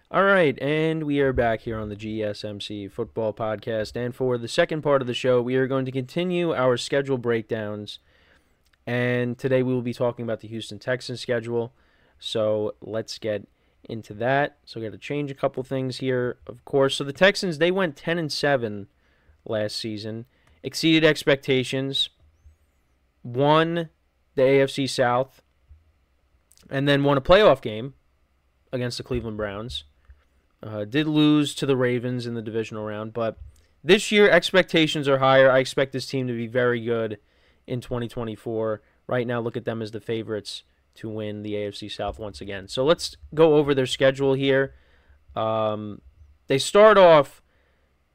All right, and we are back here on the GSMC Football Podcast. And for the second part of the show, we are going to continue our schedule breakdowns. And today we will be talking about the Houston Texans schedule. So let's get into that. So we got to change a couple things here, of course. So the Texans, they went 10-7 last season, exceeded expectations, won the AFC South, and then won a playoff game against the Cleveland Browns. Did lose to the Ravens in the divisional round, but this year expectations are higher. I expect this team to be very good in 2024. Right now, look at them as the favorites to win the AFC South once again. So let's go over their schedule here. They start off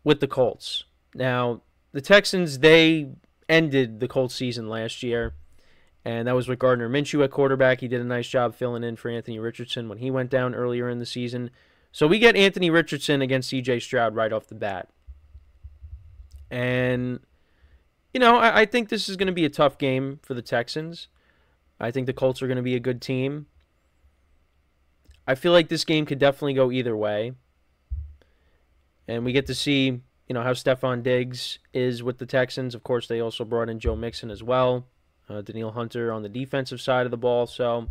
with the Colts. Now, the Texans, they ended the Colts season last year, and that was with Gardner Minshew at quarterback. He did a nice job filling in for Anthony Richardson when he went down earlier in the season. So we get Anthony Richardson against C.J.Stroud right off the bat. And, I think this is going to be a tough game for the Texans. I think the Colts are going to be a good team. I feel like this game could definitely go either way. And we get to see, how Stephon Diggs is with the Texans. Of course, they also brought in Joe Mixon as well. Danielle Hunter on the defensive side of the ball. So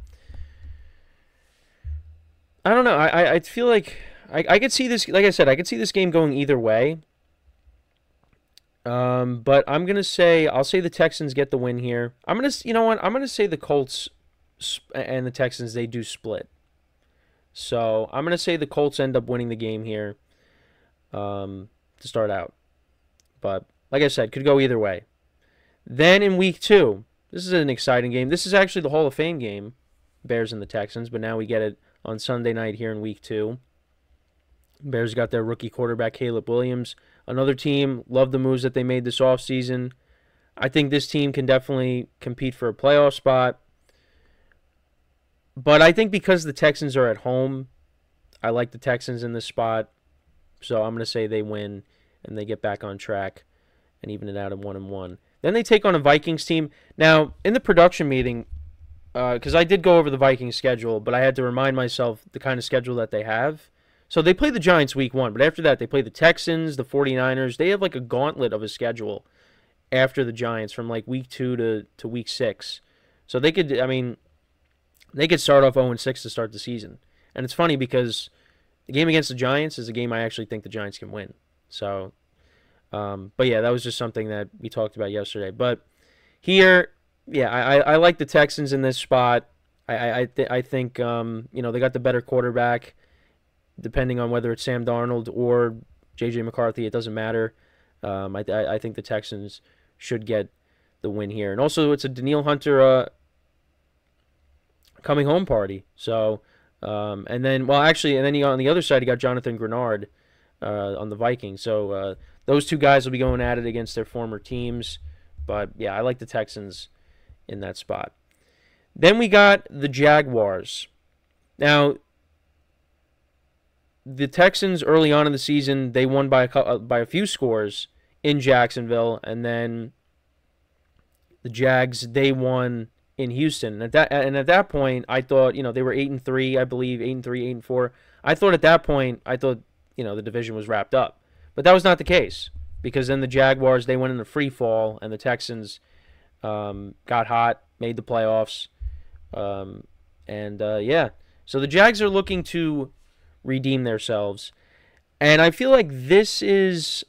I don't know. I feel like I could see this. Like I said, I could see this game going either way. But I'll say the Texans get the win here. I'm gonna say the Colts and the Texans, they do split. So I'm gonna say the Colts end up winning the game here. To start out, but like I said, could go either way. Then in week 2, this is an exciting game. This is actually the Hall of Fame game, Bears and the Texans, but now we get it on Sunday night here in week 2. Bears got their rookie quarterback, Caleb Williams. Another team, love the moves that they made this offseason. I think this team can definitely compete for a playoff spot. But I think because the Texans are at home, I like the Texans in this spot. So I'm going to say they win and they get back on track and even it out at 1-1. Then they take on a Vikings team. Now, in the production meeting, because I did go over the Vikings schedule, but I had to remind myself the kind of schedule that they have. So they play the Giants week 1, but after that they play the Texans, the 49ers. They have like a gauntlet of a schedule after the Giants from like week 2 to week 6. So they could start off 0-6 to start the season. And it's funny because the game against the Giants is a game I actually think the Giants can win. So, but yeah, that was just something that we talked about yesterday. But here, yeah, I like the Texans in this spot. I think they got the better quarterback. Depending on whether it's Sam Darnold or J.J. McCarthy, it doesn't matter. I think the Texans should get the win here. And also, it's a Danielle Hunter coming home party. So, and then you got on the other side, you got Jonathan Grenard on the Vikings. So those two guys will be going at it against their former teams. But, yeah, I like the Texans in that spot. Then we got the Jaguars. Now, the Texans early on in the season, they won by a few scores in Jacksonville, and then the Jags, they won in Houston. At that point, I thought they were 8-3, I believe 8-3, 8-4. I thought at that point, the division was wrapped up, but that was not the case because then the Jaguars, they went in a free fall, and the Texans got hot, made the playoffs, so the Jags are looking to redeem themselves. And I feel like this is...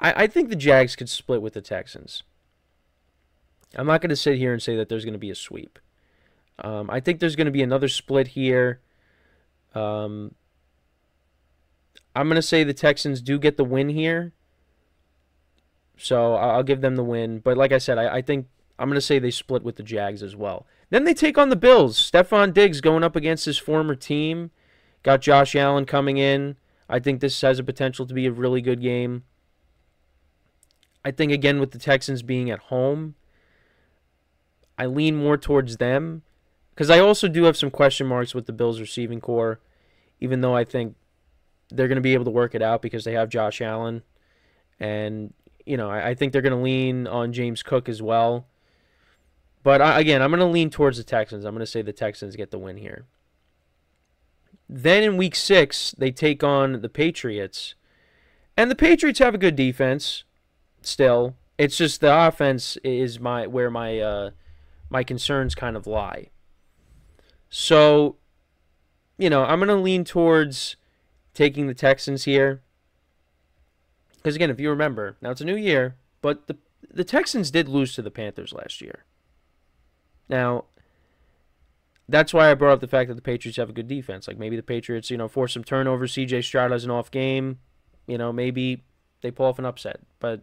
I think the Jags could split with the Texans. I'm not going to sit here and say that there's going to be a sweep. I think there's going to be another split here. I'm going to say the Texans do get the win here. So I'll give them the win. But like I said, I think I'm going to say they split with the Jags as well. Then they take on the Bills. Stephon Diggs going up against his former team. Got Josh Allen coming in. I think this has a potential to be a really good game. I think, again, with the Texans being at home, I lean more towards them. Because I also do have some question marks with the Bills receiving core, even though I think they're going to be able to work it out because they have Josh Allen. And, I think they're going to lean on James Cook as well. But, again, I'm going to lean towards the Texans. I'm going to say the Texans get the win here. Then in week 6, they take on the Patriots. And the Patriots have a good defense still. It's just the offense is where my concerns kind of lie. So, I'm going to lean towards taking the Texans here. Because, again, if you remember, now it's a new year, but the Texans did lose to the Panthers last year. Now, that's why I brought up the fact that the Patriots have a good defense. Like, maybe the Patriots, force some turnovers. C.J.Stroud has an off game. Maybe they pull off an upset. But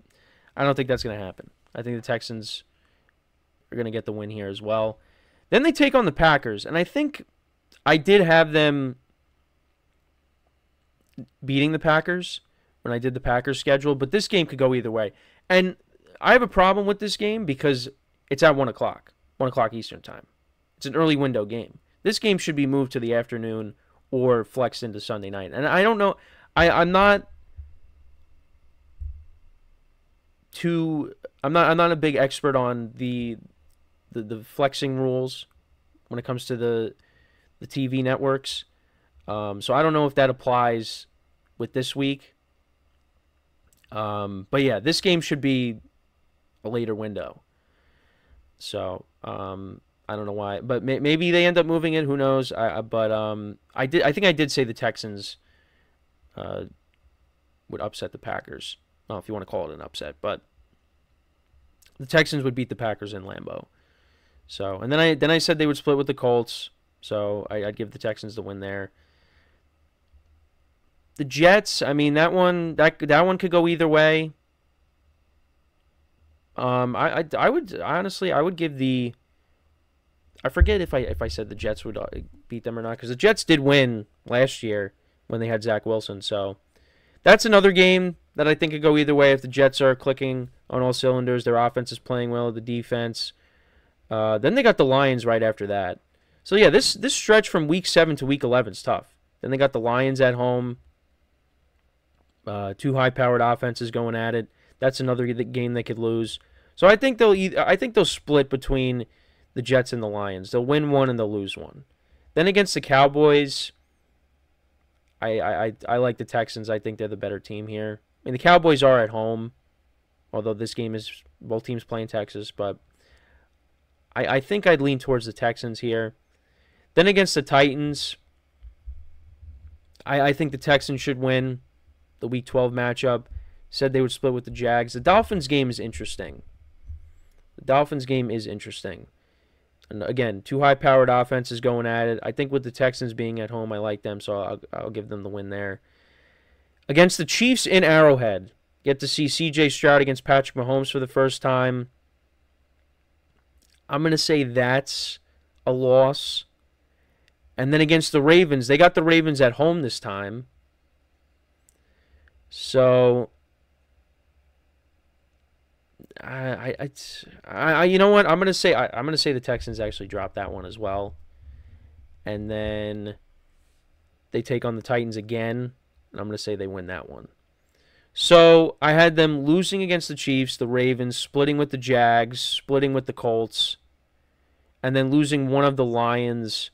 I don't think that's going to happen. I think the Texans are going to get the win here as well. Then they take on the Packers. And I think I did have them beating the Packers when I did the Packers schedule. But this game could go either way. And I have a problem with this game because it's at 1 o'clock. 1 o'clock Eastern time. It's an early window game. This game should be moved to the afternoon or flexed into Sunday night. And I don't know. I'm not a big expert on the flexing rules when it comes to the TV networks. So I don't know if that applies with this week. But yeah, this game should be a later window. So I don't know why, but maybe they end up moving it. Who knows? I think I did say the Texans would upset the Packers. Well, if you want to call it an upset, but the Texans would beat the Packers in Lambeau. So, and then I said they would split with the Colts. So I'd give the Texans the win there. The Jets, I mean, that one could go either way. I would give the. I forget if I said the Jets would beat them or not, because the Jets did win last year when they had Zach Wilson. So that's another game that I think could go either way if the Jets are clicking on all cylinders. Their offense is playing well, the defense. Then they got the Lions right after that. So yeah, this stretch from week 7 to week 11 is tough. Then they got the Lions at home. Two high-powered offenses going at it. That's another game they could lose. So I think they'll split between the Jets and the Lions. They'll win one and they'll lose one. Then against the Cowboys, I like the Texans. I think they're the better team here. I mean, the Cowboys are at home, although this game is both teams playing Texas, but I think I'd lean towards the Texans here. Then against the Titans, I think the Texans should win the Week 12 matchup. Said they would split with the Jags. The Dolphins game is interesting. And again, two high-powered offenses going at it. I think with the Texans being at home, I like them, so I'll give them the win there. Against the Chiefs in Arrowhead, get to see C.J.Stroud against Patrick Mahomes for the first time. I'm going to say that's a loss. And then against the Ravens, they got the Ravens at home this time. So you know what? I'm gonna say the Texans actually drop that one as well, and then they take on the Titans again, and I'm gonna say they win that one. So I had them losing against the Chiefs, the Ravens, splitting with the Jags, splitting with the Colts, and then losing one of the Lions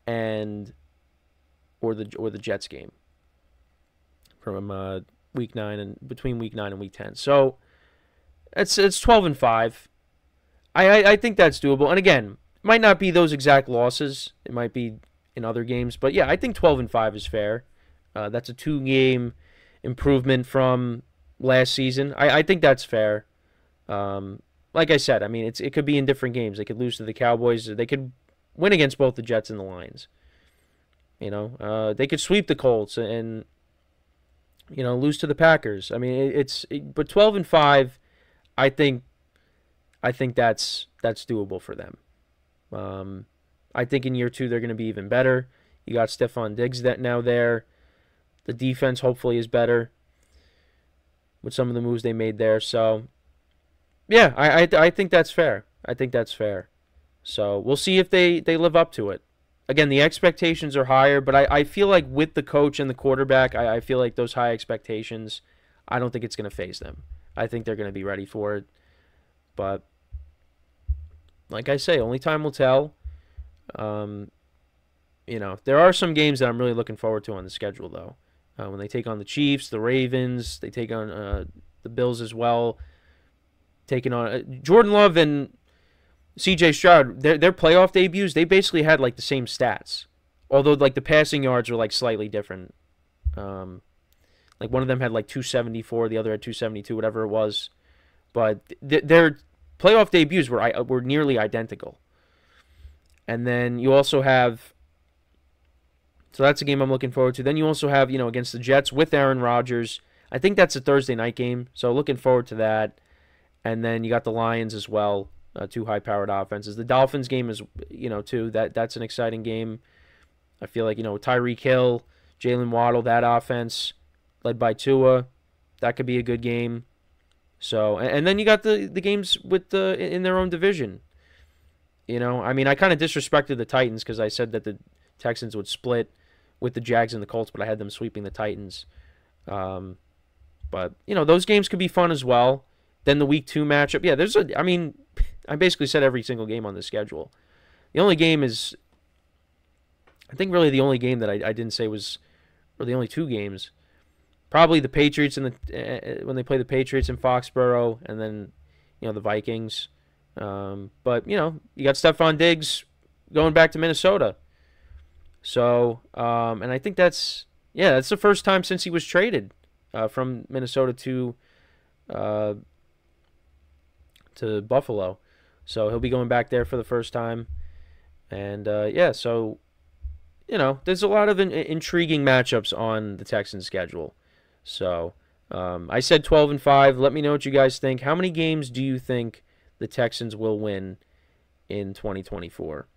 or the Jets game from week 9 and between week 9 and week 10. So it's 12-5. I think that's doable. And again, it might not be those exact losses. It might be in other games. But yeah, I think 12-5 is fair. That's a 2-game improvement from last season. I think that's fair. Like I said, I mean, it could be in different games. They could lose to the Cowboys. They could win against both the Jets and the Lions. They could sweep the Colts and lose to the Packers. I mean, but 12-5, I think that's doable for them. I think in year 2 they're going to be even better. You got Stephon Diggs now there. The defense hopefully is better with some of the moves they made there. So yeah, I think that's fair. So we'll see if they live up to it. Again, the expectations are higher, but I feel like with the coach and the quarterback, I feel like those high expectations, I don't think it's going to faze them. I think they're going to be ready for it. But like I say, only time will tell. there are some games that I'm really looking forward to on the schedule, though. When they take on the Chiefs, the Ravens, they take on the Bills as well. Taking on Jordan Love and C.J.Stroud, their playoff debuts, they basically had like the same stats. Although like the passing yards were like slightly different. Like one of them had like 274, the other had 272, whatever it was. But their playoff debuts were nearly identical. And then you also have, so that's a game I'm looking forward to. Then you also have, against the Jets with Aaron Rodgers. I think that's a Thursday night game, so looking forward to that. And then you got the Lions as well, two high-powered offenses. The Dolphins game is, too. That's an exciting game. I feel like, Tyreek Hill, Jalen Waddle, that offense led by Tua, that could be a good game. So, and then you got the games with in their own division. I kind of disrespected the Titans because I said that the Texans would split with the Jags and the Colts, but I had them sweeping the Titans. But, those games could be fun as well. Then the Week 2 matchup. Yeah, I basically said every single game on the schedule. The only game is, I think really the only game that I didn't say was, or the only two games, probably the Patriots when they play the Patriots in Foxborough, and then, the Vikings. But, you got Stephon Diggs going back to Minnesota. So, and I think that's the first time since he was traded from Minnesota to Buffalo. So he'll be going back there for the first time. And, so, there's a lot of intriguing matchups on the Texans schedule. So, I said 12-5. Let me know what you guys think. How many games do you think the Texans will win in 2024?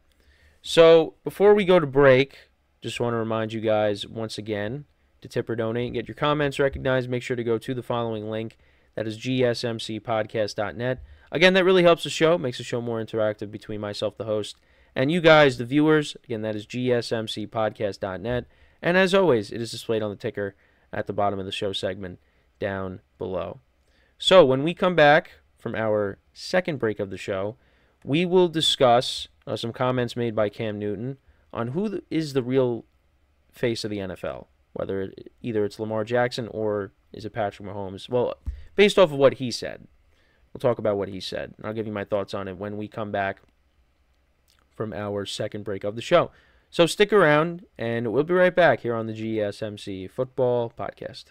So, before we go to break, just want to remind you guys once again to tip or donate and get your comments recognized. Make sure to go to the following link. That is GSMCPodcast.net. Again, that really helps the show, makes the show more interactive between myself, the host, and you guys, the viewers. Again, that is GSMCPodcast.net. And as always, it is displayed on the ticker at the bottom of the show segment down below. So when we come back from our second break of the show, we will discuss some comments made by Cam Newton on who is the real face of the NFL, whether either it's Lamar Jackson or is it Patrick Mahomes. Well, based off of what he said. We'll talk about what he said, and I'll give you my thoughts on it when we come back from our second break of the show. So stick around, and we'll be right back here on the GSMC Football Podcast.